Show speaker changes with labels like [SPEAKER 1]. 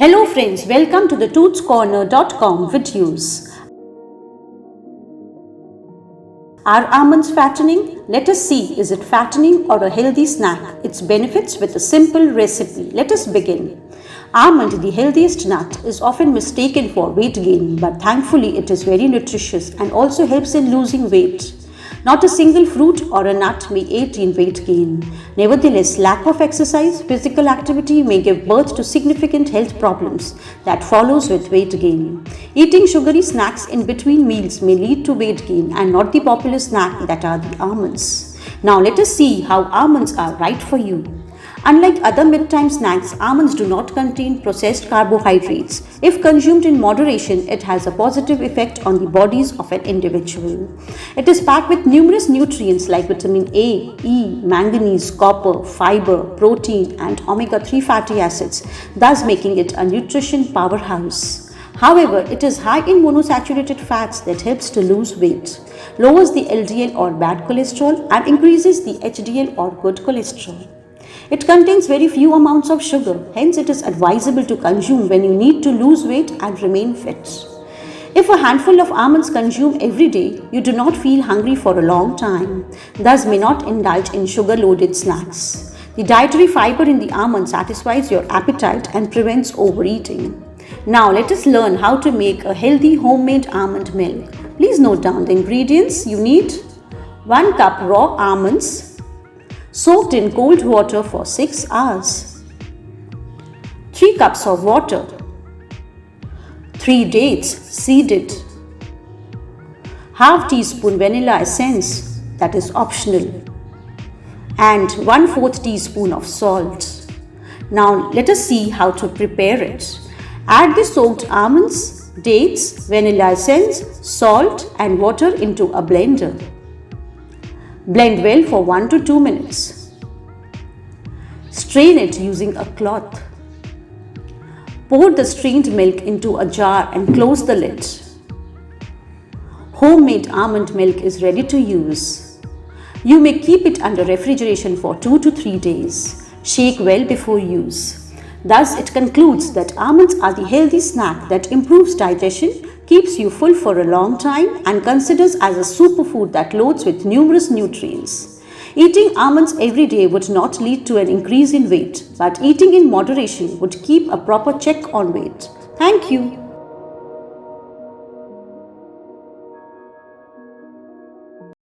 [SPEAKER 1] Hello friends, welcome to the toothscorner.com videos. Are almonds fattening? Let us see, is it fattening or a healthy snack? Its benefits with a simple recipe. Let us begin. Almond, the healthiest nut, is often mistaken for weight gain, but thankfully it is very nutritious and also helps in losing weight. Not a single fruit or a nut may aid in weight gain. Nevertheless, lack of exercise, physical activity may give birth to significant health problems that follows with weight gain. Eating sugary snacks in between meals may lead to weight gain and not the popular snack that are the almonds. Now let us see how almonds are right for you. Unlike other midtime snacks, almonds do not contain processed carbohydrates. If consumed in moderation, it has a positive effect on the bodies of an individual. It is packed with numerous nutrients like vitamin A, E, manganese, copper, fiber, protein, and omega-3 fatty acids, thus making it a nutrition powerhouse. However, it is high in monosaturated fats that helps to lose weight, lowers the LDL or bad cholesterol, and increases the HDL or good cholesterol. It contains very few amounts of sugar, hence it is advisable to consume when you need to lose weight and remain fit. If a handful of almonds consumed every day, you do not feel hungry for a long time, thus may not indulge in sugar-loaded snacks. The dietary fiber in the almond satisfies your appetite and prevents overeating. Now let us learn how to make a healthy homemade almond milk. Please note down the ingredients you need. 1 cup raw almonds, soaked in cold water for 6 hours. 3 cups of water. 3 dates seeded. Half teaspoon vanilla essence, that is optional. And 1/4 teaspoon of salt. Now let us see how to prepare it. Add the soaked almonds, dates, vanilla essence, salt and water into a blender. Blend well for 1 to 2 minutes. Strain it using a cloth. Pour the strained milk into a jar and close the lid. Homemade almond milk is ready to use. You may keep it under refrigeration for 2 to 3 days. Shake well before use. Thus, it concludes that almonds are the healthy snack that improves digestion, keeps you full for a long time, and considers as a superfood that loads with numerous nutrients. Eating almonds every day would not lead to an increase in weight, but eating in moderation would keep a proper check on weight. Thank you.